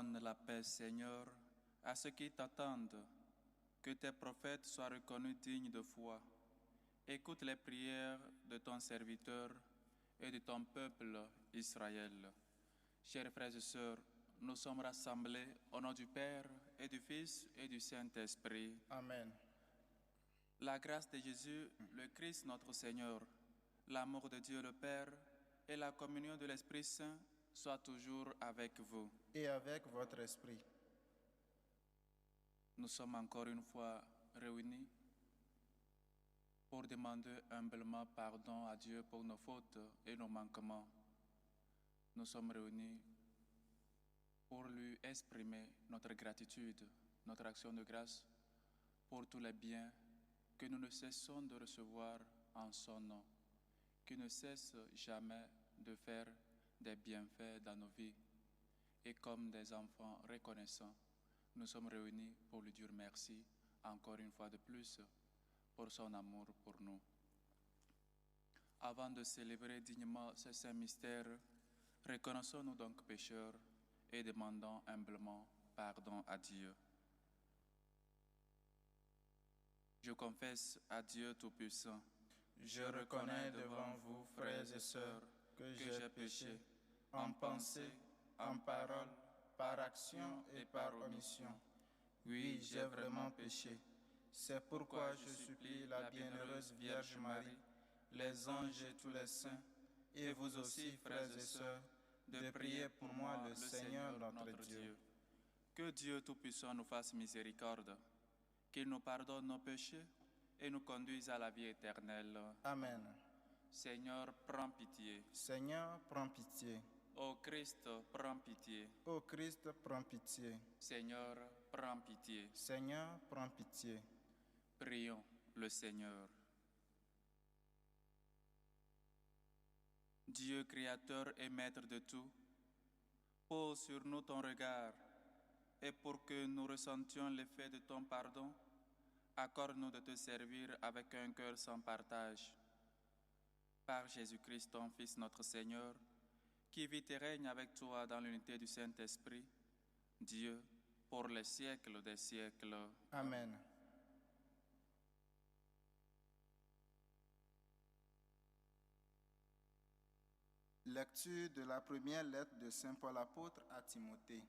Donne la paix, Seigneur, à ceux qui t'attendent, que tes prophètes soient reconnus dignes de foi. Écoute les prières de ton serviteur et de ton peuple Israël. Chers frères et sœurs, nous sommes rassemblés au nom du Père et du Fils et du Saint-Esprit. Amen. La grâce de Jésus, le Christ notre Seigneur, l'amour de Dieu le Père et la communion de l'Esprit Saint soient toujours avec vous. Et avec votre esprit. Nous sommes encore une fois réunis pour demander humblement pardon à Dieu pour nos fautes et nos manquements. Nous sommes réunis pour lui exprimer notre gratitude, notre action de grâce pour tous les biens que nous ne cessons de recevoir en son nom, qui ne cesse jamais de faire des bienfaits dans nos vies. Et comme des enfants reconnaissants, nous sommes réunis pour lui dire merci encore une fois de plus pour son amour pour nous. Avant de célébrer dignement ce saint mystère, reconnaissons-nous donc pécheurs et demandons humblement pardon à Dieu. Je confesse à Dieu Tout-Puissant. Je reconnais devant vous, frères et sœurs, que j'ai péché en pensée, en parole, par action et par omission. Oui, j'ai vraiment péché. C'est pourquoi je supplie la bienheureuse Vierge Marie, les anges et tous les saints, et vous aussi, frères et sœurs, de prier pour moi le Seigneur notre Dieu. Que Dieu Tout-Puissant nous fasse miséricorde, qu'il nous pardonne nos péchés et nous conduise à la vie éternelle. Amen. Seigneur, prends pitié. Seigneur, prends pitié. Ô Christ, prends pitié. Ô Christ, prends pitié. Seigneur, prends pitié. Seigneur, prends pitié. Prions le Seigneur. Dieu créateur et maître de tout, pose sur nous ton regard, et pour que nous ressentions l'effet de ton pardon, accorde-nous de te servir avec un cœur sans partage. Par Jésus-Christ, ton Fils, notre Seigneur, qui vit et règne avec toi dans l'unité du Saint-Esprit, Dieu, pour les siècles des siècles. Amen. Lecture de la première lettre de Saint Paul apôtre à Timothée.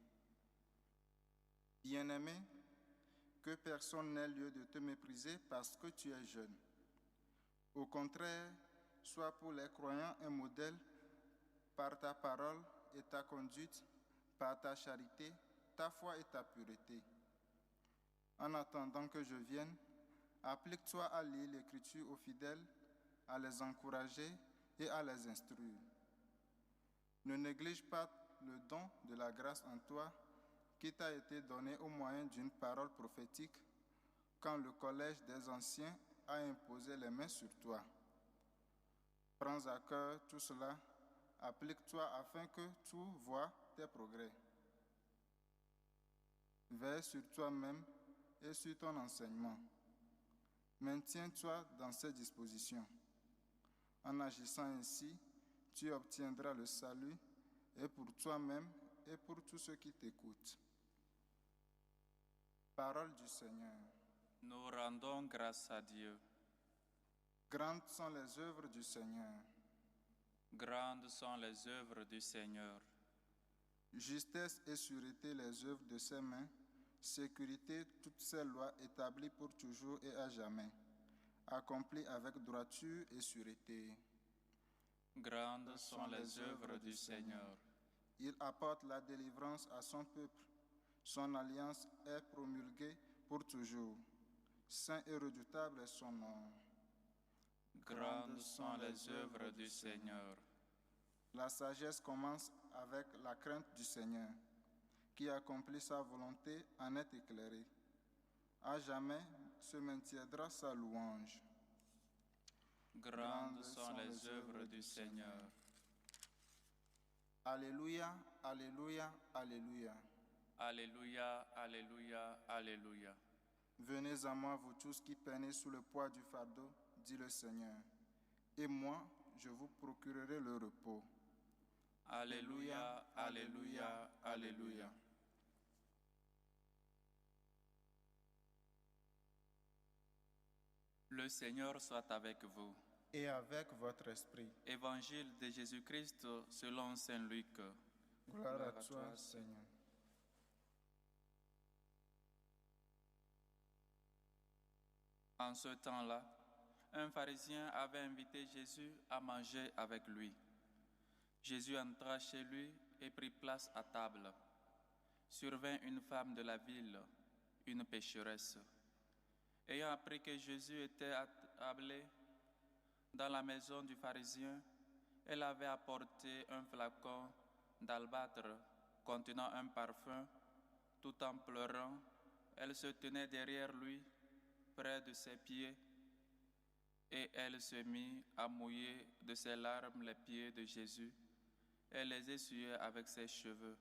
Bien-aimé, que personne n'ait lieu de te mépriser parce que tu es jeune. Au contraire, sois pour les croyants un modèle par ta parole et ta conduite, par ta charité, ta foi et ta pureté. En attendant que je vienne, applique-toi à lire l'Écriture aux fidèles, à les encourager et à les instruire. Ne néglige pas le don de la grâce en toi qui t'a été donné au moyen d'une parole prophétique quand le collège des anciens a imposé les mains sur toi. Prends à cœur tout cela, applique-toi afin que tu vois tes progrès. Veille sur toi-même et sur ton enseignement. Maintiens-toi dans ces dispositions. En agissant ainsi, tu obtiendras le salut et pour toi-même et pour tous ceux qui t'écoutent. Parole du Seigneur. Nous rendons grâce à Dieu. Grandes sont les œuvres du Seigneur. Grandes sont les œuvres du Seigneur. Justesse et sûreté les œuvres de ses mains, sécurité toutes ses lois établies pour toujours et à jamais, accomplies avec droiture et sûreté. Grandes sont les œuvres du Seigneur. Il apporte la délivrance à son peuple. Son alliance est promulguée pour toujours. Saint et redoutable est son nom. Grandes sont les œuvres du Seigneur. La sagesse commence avec la crainte du Seigneur, qui accomplit sa volonté en est éclairé. À jamais se maintiendra sa louange. Grandes sont les œuvres du Seigneur. Alléluia, alléluia, alléluia. Alléluia, alléluia, alléluia. Venez à moi, vous tous qui peinez sous le poids du fardeau, dit le Seigneur, et moi, je vous procurerai le repos. Alléluia, alléluia, alléluia. Le Seigneur soit avec vous. Et avec votre esprit. Évangile de Jésus-Christ selon Saint Luc. Gloire à toi, Seigneur. En ce temps-là, un pharisien avait invité Jésus à manger avec lui. Jésus entra chez lui et prit place à table. Survint une femme de la ville, une pécheresse. Ayant appris que Jésus était attablé dans la maison du pharisien, elle avait apporté un flacon d'albâtre contenant un parfum. Tout en pleurant, elle se tenait derrière lui, près de ses pieds, et elle se mit à mouiller de ses larmes les pieds de Jésus. Elle les essuyait avec ses cheveux,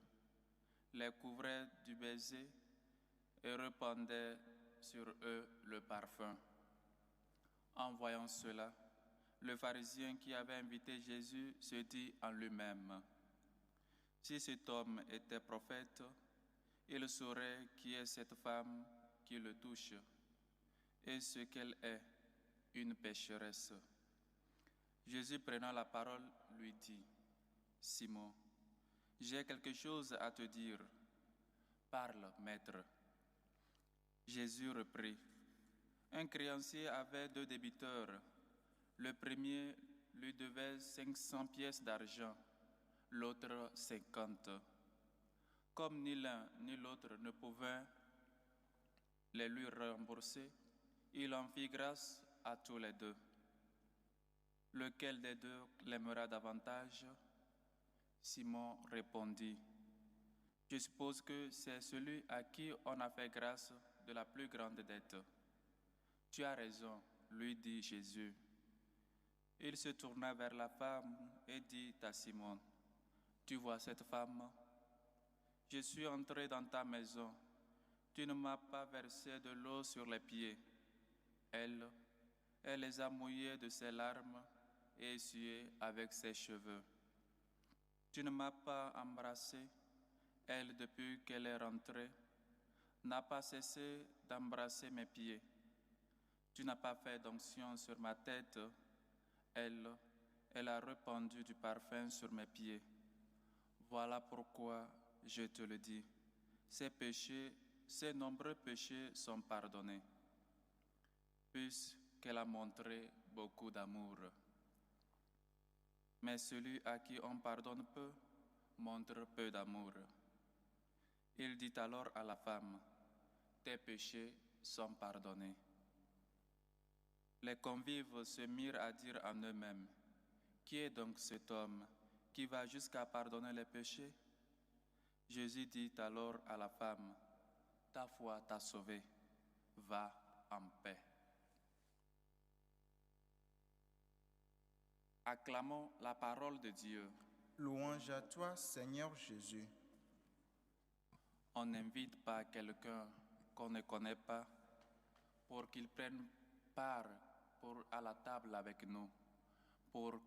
les couvrait du baiser et répandait sur eux le parfum. En voyant cela, le pharisien qui avait invité Jésus se dit en lui-même: si cet homme était prophète, il saurait qui est cette femme qui le touche et ce qu'elle est, une pécheresse. Jésus, prenant la parole, lui dit: Simon, j'ai quelque chose à te dire. Parle, maître. Jésus reprit: un créancier avait 2 débiteurs. Le premier lui devait 500 pièces d'argent, l'autre 50. Comme ni l'un ni l'autre ne pouvaient les lui rembourser, il en fit grâce à tous les 2. Lequel des 2 l'aimera davantage? Simon répondit: je suppose que c'est celui à qui on a fait grâce de la plus grande dette. Tu as raison, lui dit Jésus. Il se tourna vers la femme et dit à Simon: tu vois cette femme? Je suis entré dans ta maison. Tu ne m'as pas versé de l'eau sur les pieds. Elle les a mouillés de ses larmes et essuyés avec ses cheveux. Tu ne m'as pas embrassé. Elle, depuis qu'elle est rentrée, n'a pas cessé d'embrasser mes pieds. Tu n'as pas fait d'onction sur ma tête. Elle a répandu du parfum sur mes pieds. Voilà pourquoi je te le dis, ses nombreux péchés sont pardonnés, puisqu'elle a montré beaucoup d'amour. Mais celui à qui on pardonne peu, montre peu d'amour. Il dit alors à la femme: tes péchés sont pardonnés. Les convives se mirent à dire en eux-mêmes: qui est donc cet homme qui va jusqu'à pardonner les péchés? Jésus dit alors à la femme: ta foi t'a sauvée, va en paix. Acclamons la parole de Dieu. Louange à toi, Seigneur Jésus. On n'invite pas quelqu'un qu'on ne connaît pas pour qu'il prenne part à la table avec nous, pour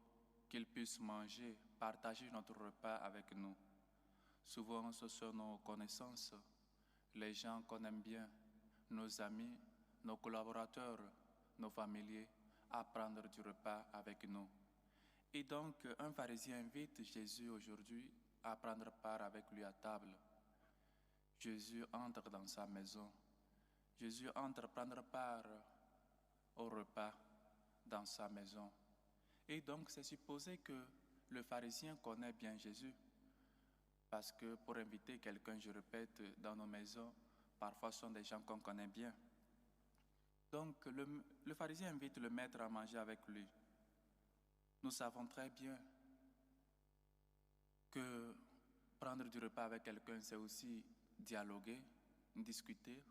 qu'il puisse manger, partager notre repas avec nous. Souvent, ce sont nos connaissances, les gens qu'on aime bien, nos amis, nos collaborateurs, nos familiers, à prendre du repas avec nous. Et donc, un pharisien invite Jésus aujourd'hui à prendre part avec lui à table. Jésus entre dans sa maison. Jésus entre prendre part au repas dans sa maison. Et donc, c'est supposé que le pharisien connaît bien Jésus. Parce que pour inviter quelqu'un, je répète, dans nos maisons, parfois ce sont des gens qu'on connaît bien. Donc, le pharisien invite le maître à manger avec lui. Nous savons très bien que prendre du repas avec quelqu'un, c'est aussi dialoguer, discuter,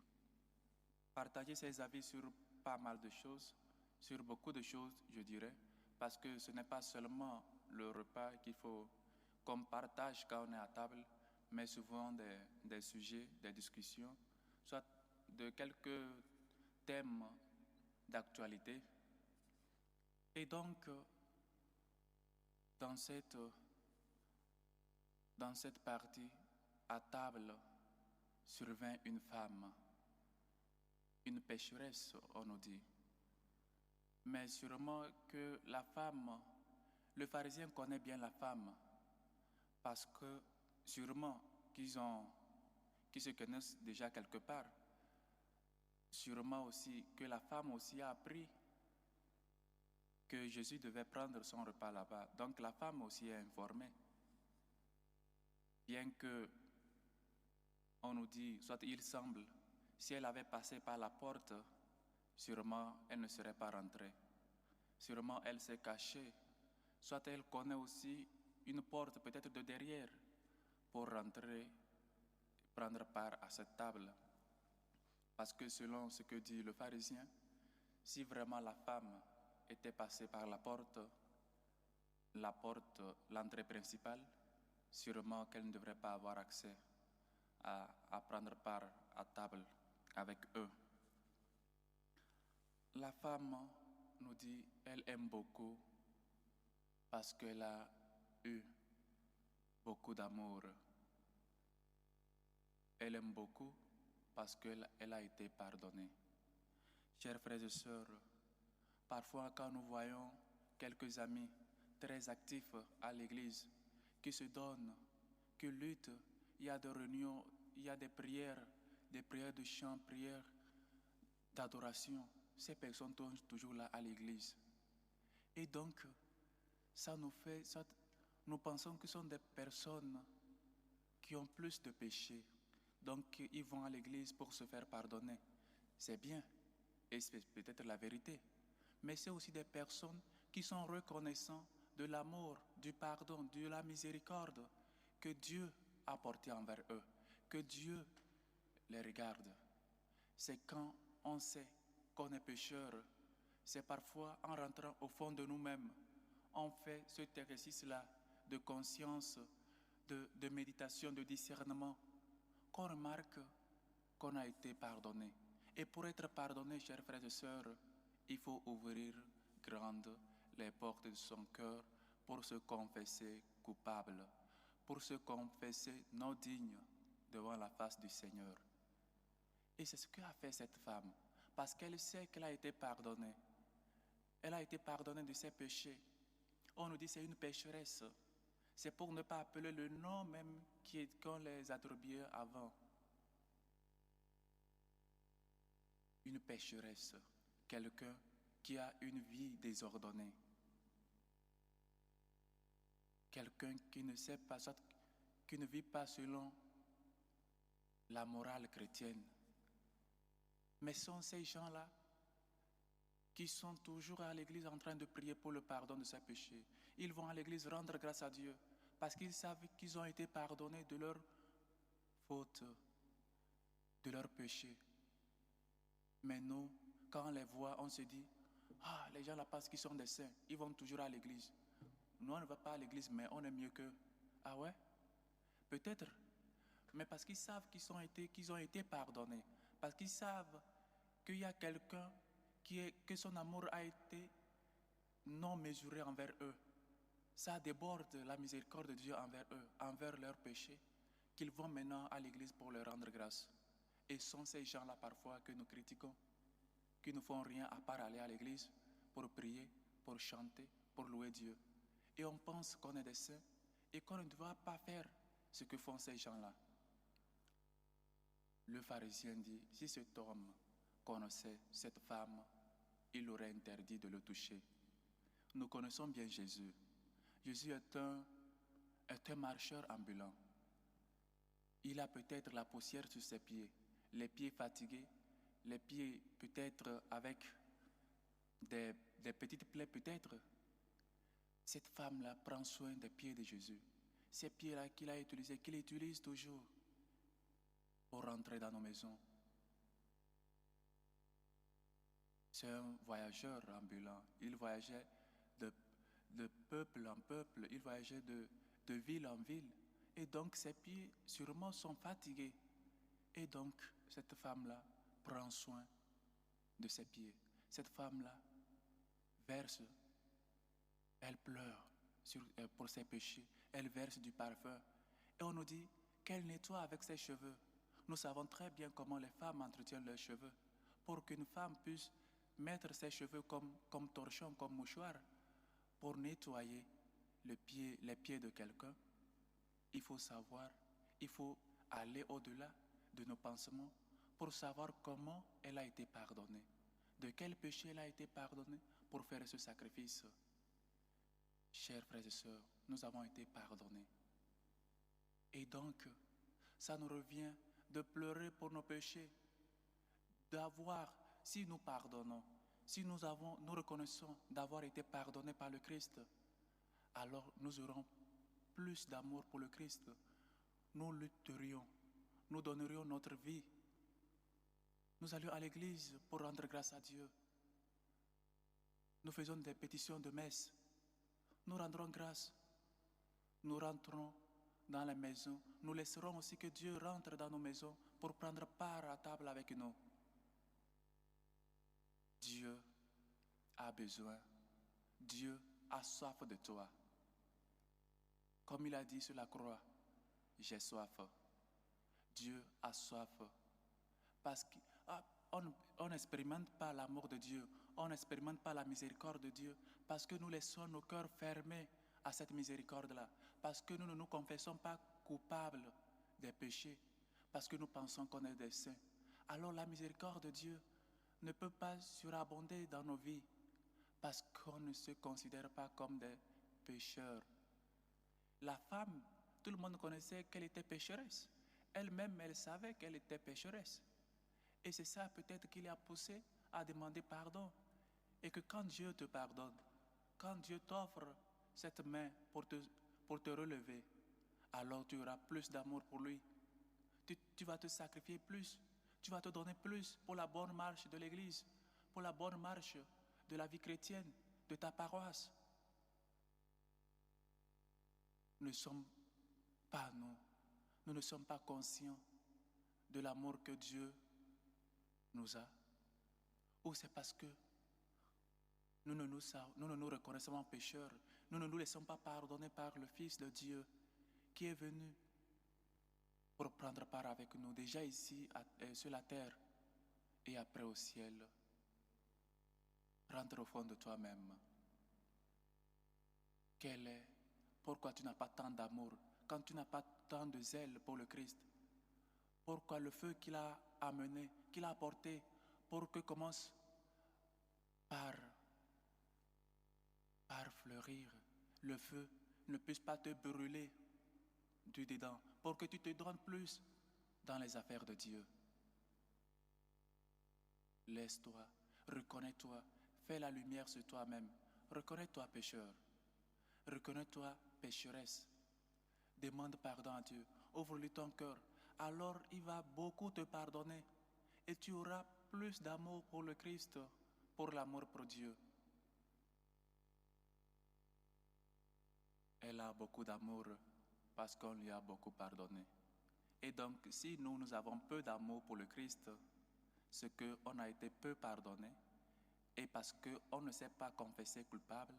partager ses avis sur pas mal de choses, sur beaucoup de choses, je dirais, parce que ce n'est pas seulement le repas qu'il faut qu'on partage quand on est à table, mais souvent des sujets, des discussions, soit de quelques thèmes d'actualité. Et donc, dans cette partie, à table, survint une femme, une pécheresse, on nous dit. Mais sûrement que la femme, le pharisien connaît bien la femme, parce que sûrement qu'ils se connaissent déjà quelque part. Sûrement aussi que la femme aussi a appris que Jésus devait prendre son repas là-bas. Donc la femme aussi est informée. Bien que on nous dit, soit il semble, si elle avait passé par la porte, sûrement elle ne serait pas rentrée. Sûrement elle s'est cachée. Soit elle connaît aussi une porte peut-être de derrière pour rentrer, prendre part à cette table. Parce que selon ce que dit le pharisien, si vraiment la femme était passée par la porte, l'entrée principale, sûrement qu'elle ne devrait pas avoir accès à prendre part à table avec eux. La femme nous dit, elle aime beaucoup parce qu'elle a eu beaucoup d'amour. Elle aime beaucoup parce qu'elle a été pardonnée. Chers frères et sœurs, parfois quand nous voyons quelques amis très actifs à l'église, qui se donnent, qui luttent, il y a des réunions, il y a des prières de chant, prières d'adoration, ces personnes sont toujours là à l'église. Et donc, nous pensons que ce sont des personnes qui ont plus de péchés. Donc, ils vont à l'église pour se faire pardonner. C'est bien, et c'est peut-être la vérité. Mais c'est aussi des personnes qui sont reconnaissants de l'amour, du pardon, de la miséricorde que Dieu a porté envers eux, que Dieu les regarde. C'est quand on sait qu'on est pécheur, c'est parfois en rentrant au fond de nous-mêmes, on fait cet exercice-là de conscience, de méditation, de discernement, qu'on remarque qu'on a été pardonné. Et pour être pardonné, chers frères et sœurs, il faut ouvrir grandes les portes de son cœur pour se confesser coupable, pour se confesser non digne devant la face du Seigneur. Et c'est ce qu'a fait cette femme, parce qu'elle sait qu'elle a été pardonnée. Elle a été pardonnée de ses péchés. On nous dit que c'est une pécheresse. C'est pour ne pas appeler le nom même qu'on les attribuait avant. Une pécheresse, quelqu'un qui a une vie désordonnée. Quelqu'un qui ne sait pas, qui ne vit pas selon la morale chrétienne. Mais sont ces gens-là qui sont toujours à l'église en train de prier pour le pardon de ses péchés. Ils vont à l'église rendre grâce à Dieu parce qu'ils savent qu'ils ont été pardonnés de leurs fautes, de leurs péchés. Mais nous, quand on les voit, on se dit, ah, les gens là parce qu'ils sont des saints, ils vont toujours à l'église. Nous, on ne va pas à l'église, mais on est mieux qu'eux. Ah ouais? Peut-être. Mais parce qu'ils savent qu'ils ont été pardonnés. Parce qu'ils savent qu'il y a quelqu'un que son amour a été non mesuré envers eux. Ça déborde la miséricorde de Dieu envers eux, envers leurs péchés, qu'ils vont maintenant à l'église pour leur rendre grâce. Et sont ces gens-là parfois que nous critiquons, qui ne font rien à part aller à l'église pour prier, pour chanter, pour louer Dieu. Et on pense qu'on est des saints et qu'on ne doit pas faire ce que font ces gens-là. Le pharisien dit, si cet homme connaissait cette femme, il aurait interdit de le toucher. Nous connaissons bien Jésus. Jésus est un marcheur ambulant. Il a peut-être la poussière sur ses pieds, les pieds fatigués, les pieds peut-être avec des petites plaies peut-être. Cette femme-là prend soin des pieds de Jésus. Ces pieds-là qu'il a utilisés, qu'il utilise toujours pour rentrer dans nos maisons. C'est un voyageur ambulant. Il voyageait de peuple en peuple, il voyageait de ville en ville. Et donc ses pieds sûrement sont fatigués. Et donc cette femme-là prend soin de ses pieds. Cette femme-là verse, elle pleure pour ses péchés. Elle verse du parfum. Et on nous dit qu'elle nettoie avec ses cheveux. Nous savons très bien comment les femmes entretiennent leurs cheveux pour qu'une femme puisse mettre ses cheveux comme torchon, comme mouchoir, pour nettoyer les pieds de quelqu'un, il faut savoir, il faut aller au-delà de nos pansements pour savoir comment elle a été pardonnée, de quel péché elle a été pardonnée pour faire ce sacrifice. Chers frères et sœurs, nous avons été pardonnés. Et donc, ça nous revient de pleurer pour nos péchés, d'avoir, si nous pardonnons, si nous reconnaissons d'avoir été pardonnés par le Christ, alors nous aurons plus d'amour pour le Christ. Nous lutterions, nous donnerions notre vie. Nous allions à l'église pour rendre grâce à Dieu. Nous faisons des pétitions de messe. Nous rendrons grâce. Nous rentrons dans la maison. Nous laisserons aussi que Dieu rentre dans nos maisons pour prendre part à table avec nous. Dieu a besoin. Dieu a soif de toi. Comme il a dit sur la croix, j'ai soif. Dieu a soif. Parce qu'on n'expérimente pas l'amour de Dieu, on n'expérimente pas la miséricorde de Dieu, parce que nous laissons nos cœurs fermés à cette miséricorde-là, parce que nous ne nous confessons pas coupables des péchés, parce que nous pensons qu'on est des saints. Alors la miséricorde de Dieu ne peut pas surabonder dans nos vies, parce qu'on ne se considère pas comme des pécheurs. La femme, tout le monde connaissait qu'elle était pécheresse. Elle-même, elle savait qu'elle était pécheresse. Et c'est ça peut-être qui l'a poussée à demander pardon. Et que quand Dieu te pardonne, quand Dieu t'offre cette main pour te relever, alors tu auras plus d'amour pour lui. Tu vas te sacrifier plus. Tu vas te donner plus pour la bonne marche de l'Église, pour la bonne marche de la vie chrétienne, de ta paroisse. Nous ne sommes pas nous ne sommes pas conscients de l'amour que Dieu nous a, ou c'est parce que nous ne nous reconnaissons pas pécheurs, nous ne nous laissons pas pardonner par le Fils de Dieu qui est venu pour prendre part avec nous, déjà ici sur la terre et après au ciel. Rentre au fond de toi-même. Pourquoi tu n'as pas tant d'amour, quand tu n'as pas tant de zèle pour le Christ? Pourquoi le feu qu'il a amené, qu'il a apporté, pour que commence par fleurir, le feu ne puisse pas te brûler du dedans, pour que tu te donnes plus dans les affaires de Dieu. Laisse-toi, reconnais-toi, fais la lumière sur toi-même, reconnais-toi pécheur, reconnais-toi pécheresse, demande pardon à Dieu, ouvre-lui ton cœur, alors il va beaucoup te pardonner et tu auras plus d'amour pour le Christ, pour l'amour pour Dieu. Elle a beaucoup d'amour parce qu'on lui a beaucoup pardonné. Et donc, si nous avons peu d'amour pour le Christ, c'est qu'on a été peu pardonné, et parce qu'on ne s'est pas confessé coupable,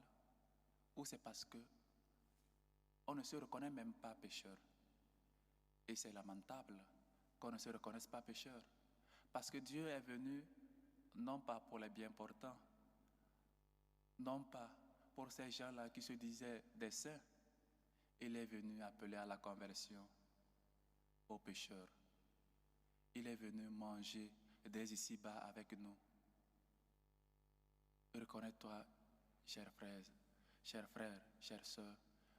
ou c'est parce qu'on ne se reconnaît même pas pécheur. Et c'est lamentable qu'on ne se reconnaisse pas pécheur, parce que Dieu est venu non pas pour les bien portants, non pas pour ces gens-là qui se disaient des saints. Il est venu appeler à la conversion aux pécheurs. Il est venu manger dès ici-bas avec nous. Reconnais-toi, chers frères, chères sœurs,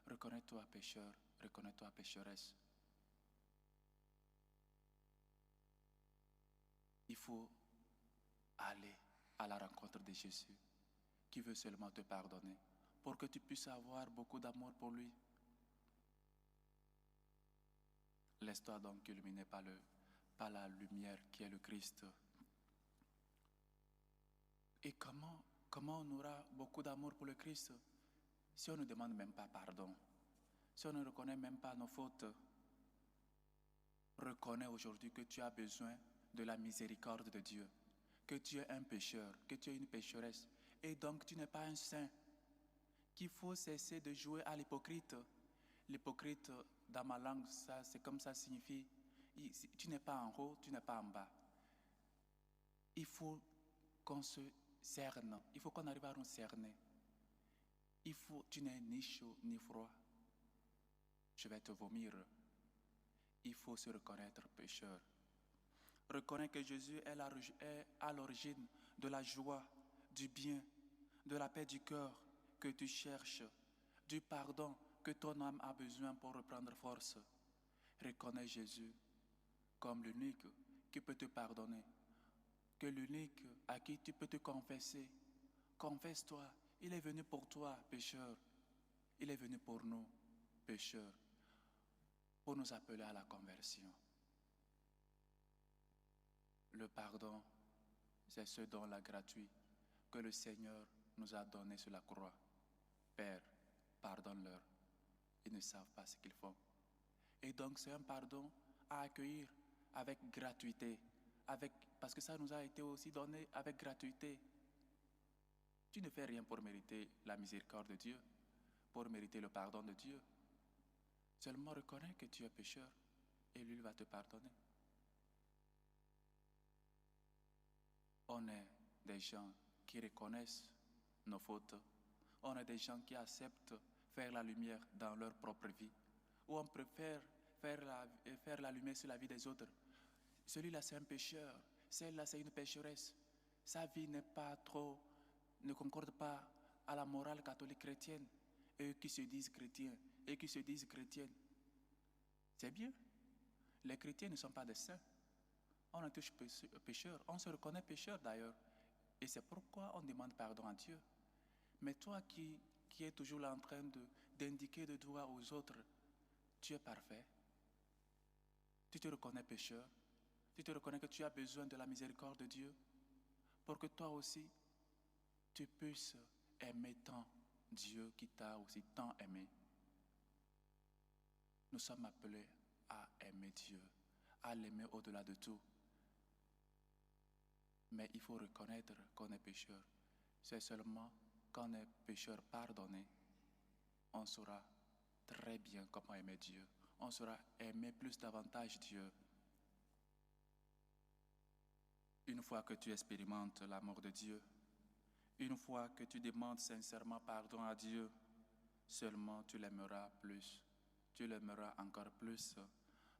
reconnais-toi pécheur, reconnais-toi pécheresse. Il faut aller à la rencontre de Jésus, qui veut seulement te pardonner, pour que tu puisses avoir beaucoup d'amour pour lui. Laisse-toi donc illuminer par la lumière qui est le Christ. Et comment on aura beaucoup d'amour pour le Christ si on ne demande même pas pardon, si on ne reconnaît même pas nos fautes? Reconnais aujourd'hui que tu as besoin de la miséricorde de Dieu, que tu es un pécheur, que tu es une pécheresse, et donc tu n'es pas un saint, qu'il faut cesser de jouer à l'hypocrite. L'hypocrite, dans ma langue, c'est comme ça signifie, tu n'es pas en haut, tu n'es pas en bas. Il faut qu'on se cerne. Il faut qu'on arrive à nous cerner. Tu n'es ni chaud ni froid. Je vais te vomir. Il faut se reconnaître pécheur. Reconnaître que Jésus est à l'origine de la joie, du bien, de la paix du cœur que tu cherches, du pardon que ton âme a besoin pour reprendre force. Reconnais Jésus comme l'unique qui peut te pardonner, que l'unique à qui tu peux te confesser. Confesse-toi, il est venu pour toi, pécheur. Il est venu pour nous, pécheurs, pour nous appeler à la conversion. Le pardon, c'est ce don-là gratuit que le Seigneur nous a donné sur la croix. Père, pardonne-leur. Ils ne savent pas ce qu'ils font. Et donc, c'est un pardon à accueillir avec gratuité, parce que ça nous a été aussi donné avec gratuité. Tu ne fais rien pour mériter la miséricorde de Dieu, pour mériter le pardon de Dieu. Seulement reconnais que tu es pécheur et lui va te pardonner. On est des gens qui reconnaissent nos fautes. On est des gens qui acceptent faire la lumière dans leur propre vie. Ou on préfère faire la lumière sur la vie des autres. Celui-là, c'est un pécheur. Celle-là, c'est une pécheresse. Sa vie ne concorde pas à la morale catholique chrétienne. Eux qui se disent chrétiens et qui se disent chrétiennes. C'est bien. Les chrétiens ne sont pas des saints. On est tous pécheurs. On se reconnaît pécheur d'ailleurs. Et c'est pourquoi on demande pardon à Dieu. Mais toi qui es toujours là en train d'indiquer de doigt aux autres, tu es parfait. Tu te reconnais pécheur. Tu te reconnais que tu as besoin de la miséricorde de Dieu pour que toi aussi, tu puisses aimer tant Dieu qui t'a aussi tant aimé. Nous sommes appelés à aimer Dieu, à l'aimer au-delà de tout. Mais il faut reconnaître qu'on est pécheur. C'est seulement quand on est pécheur pardonné, on saura très bien comment aimer Dieu. On saura aimer plus davantage Dieu. Une fois que tu expérimentes l'amour de Dieu, une fois que tu demandes sincèrement pardon à Dieu, seulement tu l'aimeras plus. Tu l'aimeras encore plus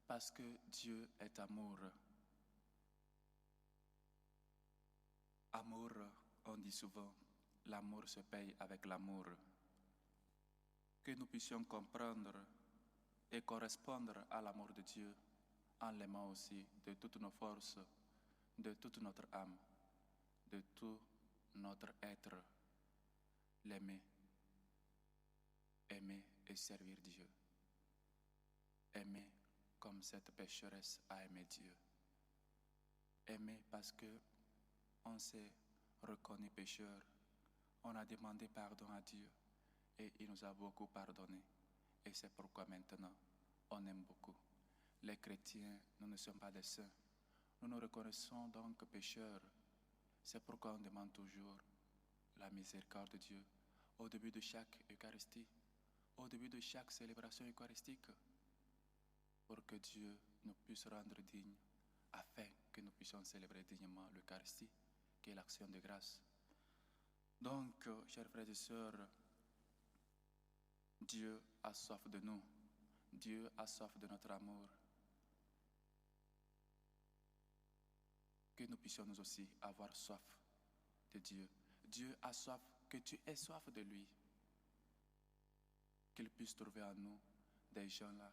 parce que Dieu est amour. Amour, on dit souvent, l'amour se paye avec l'amour. Que nous puissions comprendre et correspondre à l'amour de Dieu en l'aimant aussi de toutes nos forces, de toute notre âme, de tout notre être, l'aimer, aimer et servir Dieu, aimer comme cette pécheresse a aimé Dieu, aimer parce que on s'est reconnu pécheur, on a demandé pardon à Dieu et il nous a beaucoup pardonné. Et c'est pourquoi maintenant, on aime beaucoup. Les chrétiens, nous ne sommes pas des saints. Nous nous reconnaissons donc pécheurs. C'est pourquoi on demande toujours la miséricorde de Dieu au début de chaque Eucharistie, au début de chaque célébration eucharistique, pour que Dieu nous puisse rendre dignes, afin que nous puissions célébrer dignement l'Eucharistie, qui est l'action de grâce. Donc, chers frères et sœurs, Dieu a soif de nous. Dieu a soif de notre amour. Que nous puissions nous aussi avoir soif de Dieu. Dieu a soif que tu aies soif de lui. Qu'il puisse trouver en nous des gens là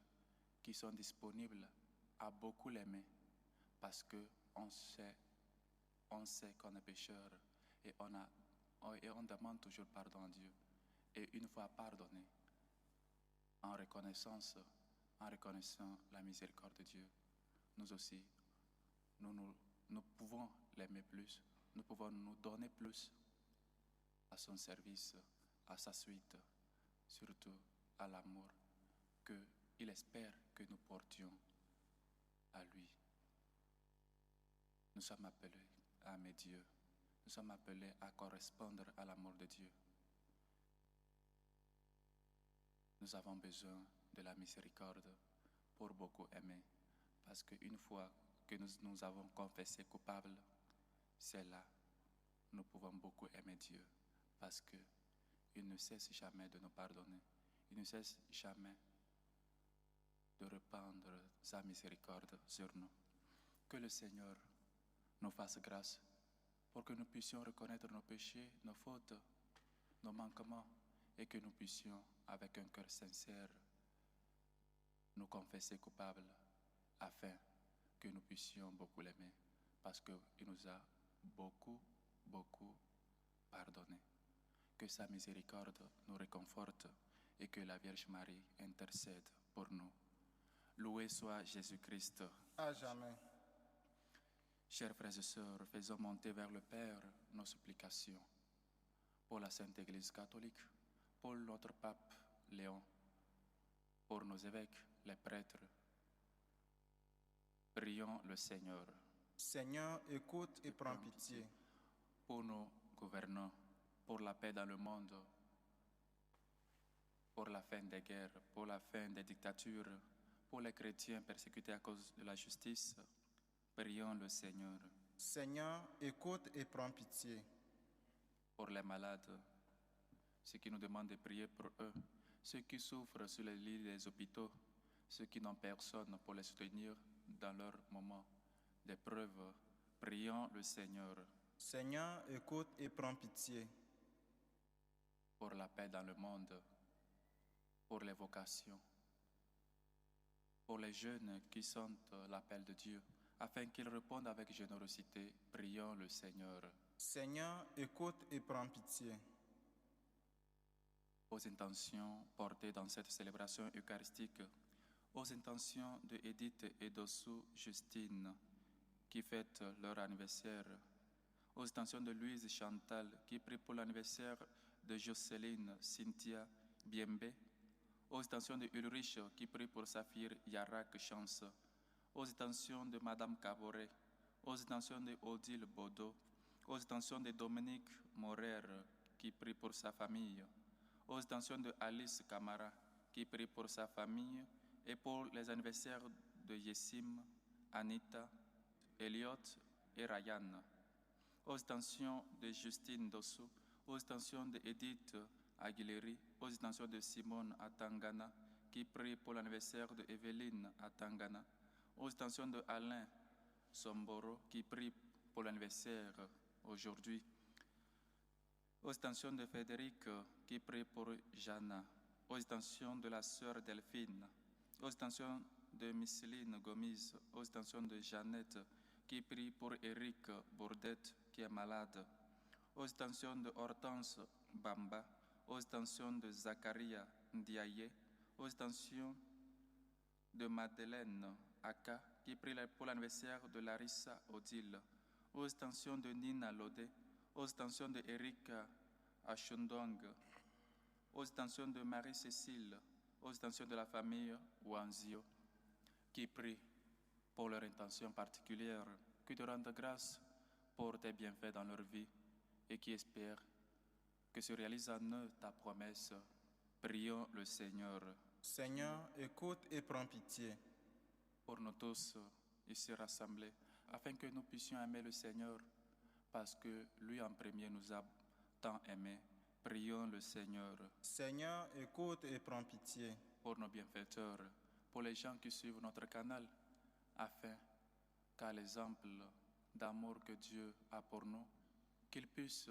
qui sont disponibles à beaucoup l'aimer parce qu'on sait qu'on est pécheur et on demande toujours pardon à Dieu. Et une fois pardonné, en reconnaissant la miséricorde de Dieu, nous aussi, nous pouvons l'aimer plus, nous pouvons nous donner plus à son service, à sa suite, surtout à l'amour qu'il espère que nous portions à lui. Nous sommes appelés à aimer Dieu, nous sommes appelés à correspondre à l'amour de Dieu. Nous avons besoin de la miséricorde pour beaucoup aimer, parce qu'une fois que nous avons confessé coupable, c'est là nous pouvons beaucoup aimer Dieu parce qu'il ne cesse jamais de nous pardonner. Il ne cesse jamais de répandre sa miséricorde sur nous. Que le Seigneur nous fasse grâce pour que nous puissions reconnaître nos péchés, nos fautes, nos manquements et que nous puissions, avec un cœur sincère, nous confesser coupables afin que nous puissions beaucoup l'aimer parce qu'il nous a beaucoup pardonné. Que sa miséricorde nous réconforte et que la Vierge Marie intercède pour nous. Loué soit Jésus-Christ. À jamais. Chers frères et sœurs, faisons monter vers le Père nos supplications pour la Sainte Église catholique, pour notre pape Léon, pour nos évêques, les prêtres. Prions le Seigneur. Seigneur, écoute et prends pitié. Pour nos gouvernants, pour la paix dans le monde, pour la fin des guerres, pour la fin des dictatures, pour les chrétiens persécutés à cause de la justice, prions le Seigneur. Seigneur, écoute et prends pitié. Pour les malades, ceux qui nous demandent de prier pour eux, ceux qui souffrent sur les lits des hôpitaux, ceux qui n'ont personne pour les soutenir dans leurs moments d'épreuve, prions le Seigneur. Seigneur, écoute et prends pitié. Pour la paix dans le monde, pour les vocations, pour les jeunes qui sentent l'appel de Dieu, afin qu'ils répondent avec générosité, prions le Seigneur. Seigneur, écoute et prends pitié. Aux intentions portées dans cette célébration eucharistique, aux intentions de Edith et d'Ossou Justine, qui fêtent leur anniversaire, aux intentions de Louise Chantal, qui prie pour l'anniversaire de Jocelyne Cynthia Biembe, aux intentions de Ulrich, qui prie pour sa fille Yarak Chance, aux intentions de Madame Caboret, aux intentions de Odile Baudot, aux intentions de Dominique Morer, qui prie pour sa famille, aux intentions de Alice Camara, qui prie pour sa famille, et pour les anniversaires de Yessim, Anita, Elliot et Ryan, aux intentions de Justine Dossou, aux intentions de Edith Aguileri, aux intentions de Simone Atangana, qui prie pour l'anniversaire de Evelyne Atangana, aux intentions de Alain Somboro, qui prie pour l'anniversaire aujourd'hui, aux intentions de Frédéric, qui prie pour Jana, aux intentions de la sœur Delphine, aux intentions de Micheline Gomis, aux intentions de Jeannette, qui prie pour Eric Bourdette, qui est malade, aux intentions de Hortense Bamba, aux intentions de Zacharia Ndiaye, aux intentions de Madeleine Aka, qui prie pour l'anniversaire de Larissa Odile, aux intentions de Nina Lodé, aux intentions de Erika Achundong, aux intentions de Marie-Cécile, aux intentions de la famille Wanzio, qui prie pour leur intention particulière, qui te rendent grâce pour tes bienfaits dans leur vie et qui espèrent que se réalise en eux ta promesse. Prions le Seigneur. Seigneur, écoute et prends pitié. Pour nous tous ici rassemblés, afin que nous puissions aimer le Seigneur, parce que lui en premier nous a tant aimés. Prions le Seigneur. Seigneur, écoute et prends pitié. Pour nos bienfaiteurs, pour les gens qui suivent notre canal, afin qu'à l'exemple d'amour que Dieu a pour nous, qu'ils puissent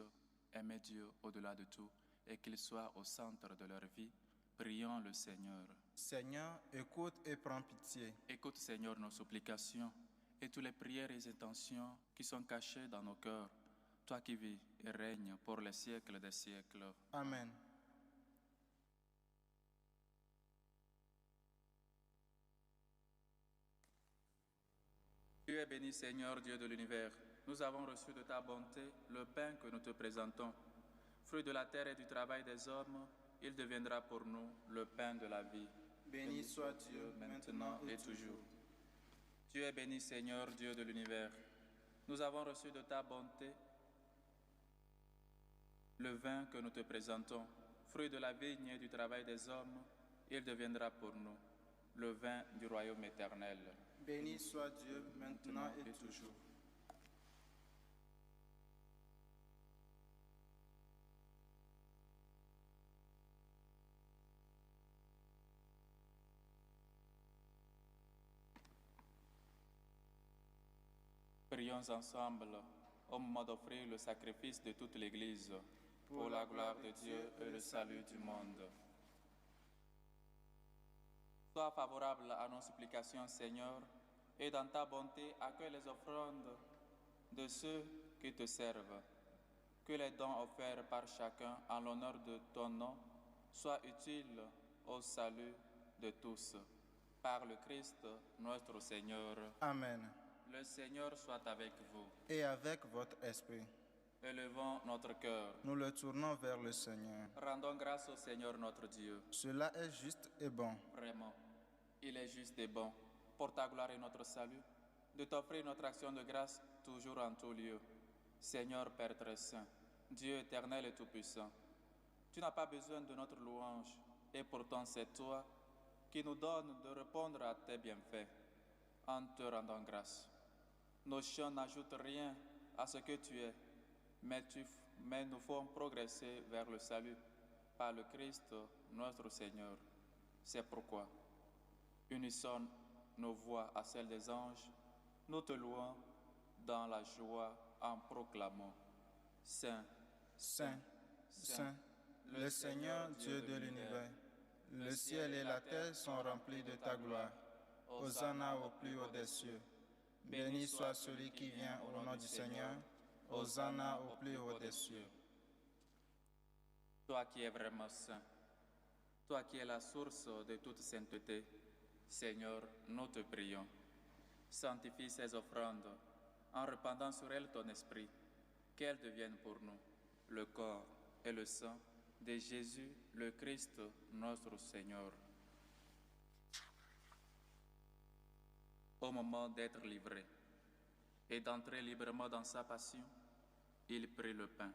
aimer Dieu au-delà de tout et qu'il soit au centre de leur vie. Prions le Seigneur. Seigneur, écoute et prends pitié. Écoute, Seigneur, nos supplications et toutes les prières et intentions qui sont cachées dans nos cœurs. Toi qui vis et règnes pour les siècles des siècles. Amen. Tu es béni, Seigneur, Dieu de l'univers. Nous avons reçu de ta bonté le pain que nous te présentons. Fruit de la terre et du travail des hommes, il deviendra pour nous le pain de la vie. Béni soit Dieu, maintenant et toujours. Tu es béni, Seigneur, Dieu de l'univers. Nous avons reçu de ta bonté le vin que nous te présentons. Fruit de la vigne et du travail des hommes, il deviendra pour nous le vin du royaume éternel. Béni soit Dieu, maintenant et toujours. Prions ensemble au moment d'offrir le sacrifice de toute l'Église pour la gloire de Dieu et le salut du monde. Sois favorable à nos supplications, Seigneur, et dans ta bonté, accueille les offrandes de ceux qui te servent. Que les dons offerts par chacun en l'honneur de ton nom soient utiles au salut de tous. Par le Christ, notre Seigneur. Amen. Le Seigneur soit avec vous. Et avec votre esprit. Élevons notre cœur. Nous le tournons vers le Seigneur. Rendons grâce au Seigneur notre Dieu. Cela est juste et bon. Vraiment, il est juste et bon, pour ta gloire et notre salut, de t'offrir notre action de grâce toujours en tout lieu. Seigneur Père très saint, Dieu éternel et tout-puissant, tu n'as pas besoin de notre louange, et pourtant c'est toi qui nous donnes de répondre à tes bienfaits, en te rendant grâce. Nos chants n'ajoutent rien à ce que tu es, mais nous font progresser vers le salut par le Christ notre Seigneur. C'est pourquoi, unissons nos voix à celles des anges, nous te louons dans la joie en proclamant Saint, Saint, Saint, le Seigneur Dieu de l'univers. Le ciel et la terre sont remplis de ta gloire. Hosanna au plus haut des cieux. Béni soit celui qui vient au nom du Seigneur. Hosanna au plus haut des cieux. Toi qui es vraiment saint, toi qui es la source de toute sainteté, Seigneur, nous te prions. Sanctifie ces offrandes en répandant sur elles ton esprit, qu'elles deviennent pour nous le corps et le sang de Jésus, le Christ, notre Seigneur. Au moment d'être livré et d'entrer librement dans sa passion, il prit le pain,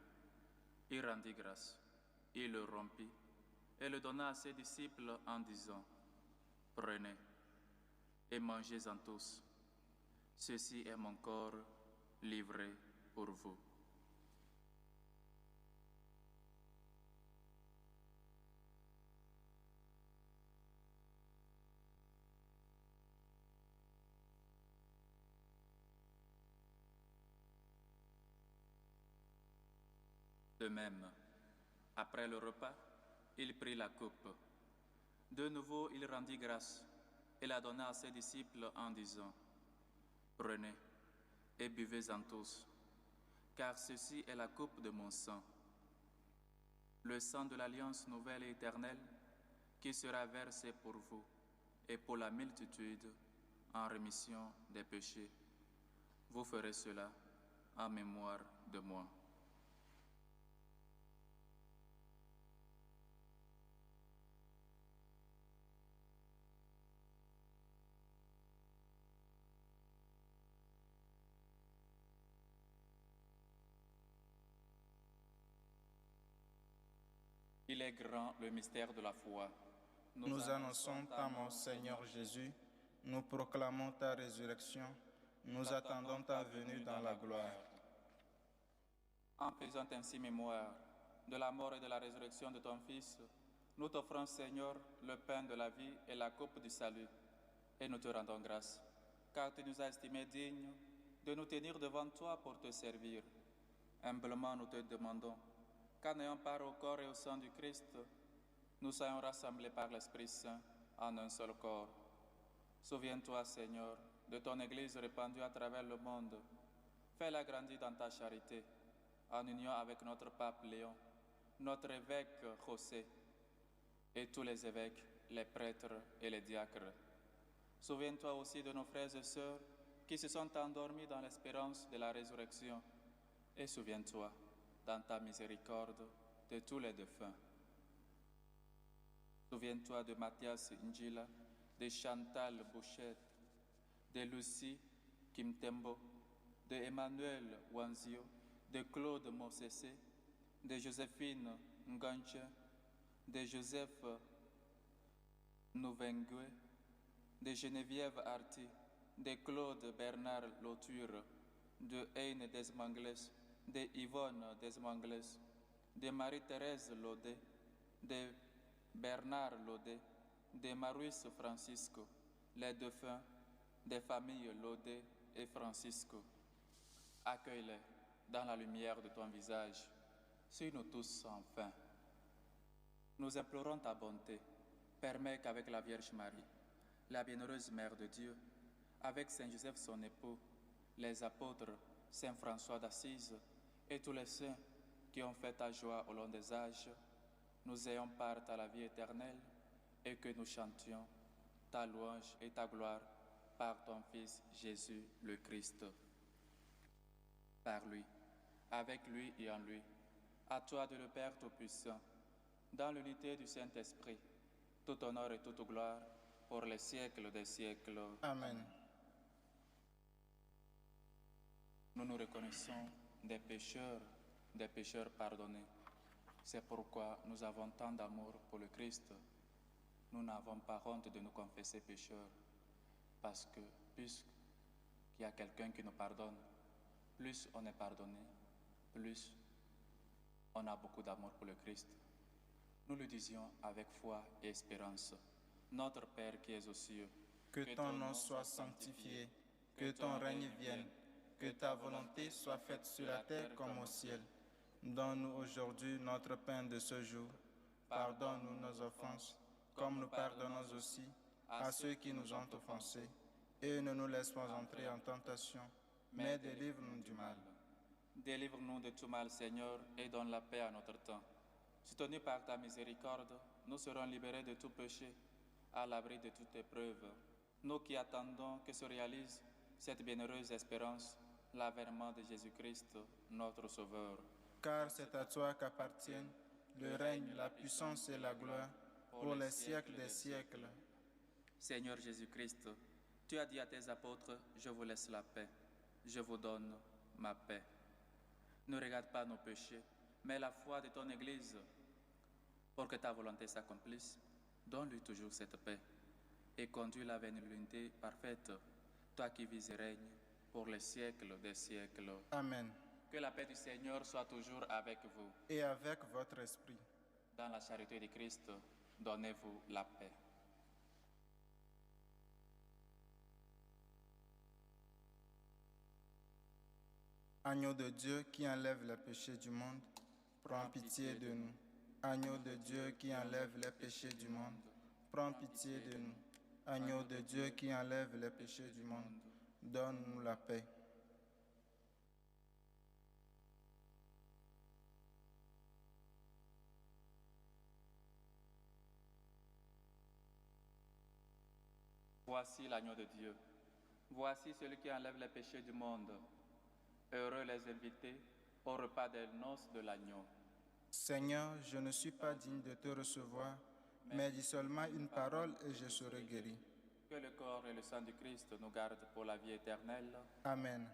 il rendit grâce, il le rompit et le donna à ses disciples en disant « Prenez et mangez-en tous. Ceci est mon corps livré pour vous. » De même, après le repas, il prit la coupe. De nouveau, il rendit grâce et la donna à ses disciples en disant « Prenez et buvez-en tous, car ceci est la coupe de mon sang, le sang de l'alliance nouvelle et éternelle qui sera versé pour vous et pour la multitude en rémission des péchés. Vous ferez cela en mémoire de moi. » Il est grand le mystère de la foi. Nous annonçons ta mort, Seigneur Jésus. Nous proclamons ta résurrection. Nous attendons ta venue dans la gloire. En faisant ainsi mémoire de la mort et de la résurrection de ton Fils, nous t'offrons, Seigneur, le pain de la vie et la coupe du salut. Et nous te rendons grâce, car tu nous as estimés dignes de nous tenir devant toi pour te servir. Humblement, nous te demandons qu'en ayant part au corps et au sang du Christ, nous soyons rassemblés par l'Esprit Saint en un seul corps. Souviens-toi, Seigneur, de ton Église répandue à travers le monde. Fais-la grandir dans ta charité, en union avec notre pape Léon, notre évêque José, et tous les évêques, les prêtres et les diacres. Souviens-toi aussi de nos frères et sœurs qui se sont endormis dans l'espérance de la résurrection. Et souviens-toi, dans ta miséricorde, de tous les défunts. Souviens-toi de Mathias Njila, de Chantal Bouchette, de Lucie Kimtembo, de Emmanuel Wanzio, de Claude Mossessé, de Joséphine Nganche, de Joseph Nouvengue, de Geneviève Arti, de Claude Bernard Lauture, de Heine Desmangles, de Yvonne Desmangles, de Marie-Thérèse Laudet, de Bernard Laudet, de Maurice Francisco, les défunts des familles Laudet et Francisco. Accueille-les dans la lumière de ton visage. Suis-nous tous enfin. Nous implorons ta bonté. Permets qu'avec la Vierge Marie, la bienheureuse Mère de Dieu, avec Saint Joseph son époux, les apôtres, Saint François d'Assise et tous les saints qui ont fait ta joie au long des âges, nous ayons part à la vie éternelle et que nous chantions ta louange et ta gloire par ton Fils Jésus le Christ. Par lui, avec lui et en lui, à toi de le Père Tout-Puissant, dans l'unité du Saint-Esprit, tout honneur et toute gloire pour les siècles des siècles. Amen. Nous nous reconnaissons des pécheurs pardonnés. C'est pourquoi nous avons tant d'amour pour le Christ. Nous n'avons pas honte de nous confesser pécheurs, parce que puisqu'il y a quelqu'un qui nous pardonne, plus on est pardonné, plus on a beaucoup d'amour pour le Christ. Nous le disions avec foi et espérance. Notre Père qui es aux cieux, que ton nom soit sanctifié, que ton règne vienne, que ta volonté soit faite sur la terre comme au ciel. Donne-nous aujourd'hui notre pain de ce jour. Pardonne-nous nos offenses, comme nous pardonnons aussi à ceux qui nous ont offensés. Et ne nous laisse pas entrer en tentation, mais délivre-nous du mal. Délivre-nous de tout mal, Seigneur, et donne la paix à notre temps. Soutenus par ta miséricorde, nous serons libérés de tout péché, à l'abri de toute épreuve. Nous qui attendons que se réalise cette bienheureuse espérance, l'avènement de Jésus-Christ, notre Sauveur. Car c'est à toi qu'appartiennent le règne, la puissance et la gloire pour les siècles des siècles. Seigneur Jésus-Christ, tu as dit à tes apôtres, je vous laisse la paix, je vous donne ma paix. Ne regarde pas nos péchés, mais la foi de ton Église. Pour que ta volonté s'accomplisse, donne-lui toujours cette paix et conduis-la vers une unité parfaite, toi qui vis et règnes pour les siècles des siècles. Amen. Que la paix du Seigneur soit toujours avec vous. Et avec votre esprit. Dans la charité de Christ, donnez-vous la paix. Agneau de Dieu qui enlève les péchés du monde, prends pitié de nous. Agneau de Dieu qui enlève les péchés du monde, prends pitié de nous. Agneau de Dieu qui enlève les péchés du monde, donne-nous la paix. Voici l'agneau de Dieu. Voici celui qui enlève les péchés du monde. Heureux les invités au repas des noces de l'agneau. Seigneur, je ne suis pas digne de te recevoir, mais dis seulement une parole et je serai guéri. Que le corps et le sang du Christ nous gardent pour la vie éternelle. Amen.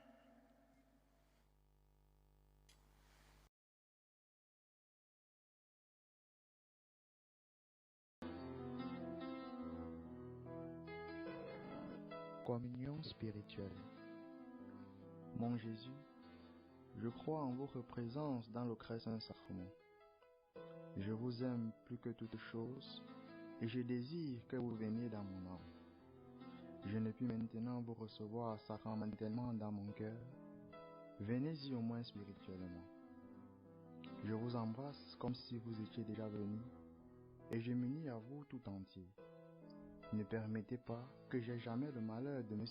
Communion spirituelle. Mon Jésus, je crois en votre présence dans le très saint sacrement. Je vous aime plus que toute chose et je désire que vous veniez dans mon âme. Je ne puis maintenant vous recevoir sacramentellement dans mon cœur. Venez-y au moins spirituellement. Je vous embrasse comme si vous étiez déjà venu et je m'unis à vous tout entier. Ne permettez pas que j'aie jamais le malheur de me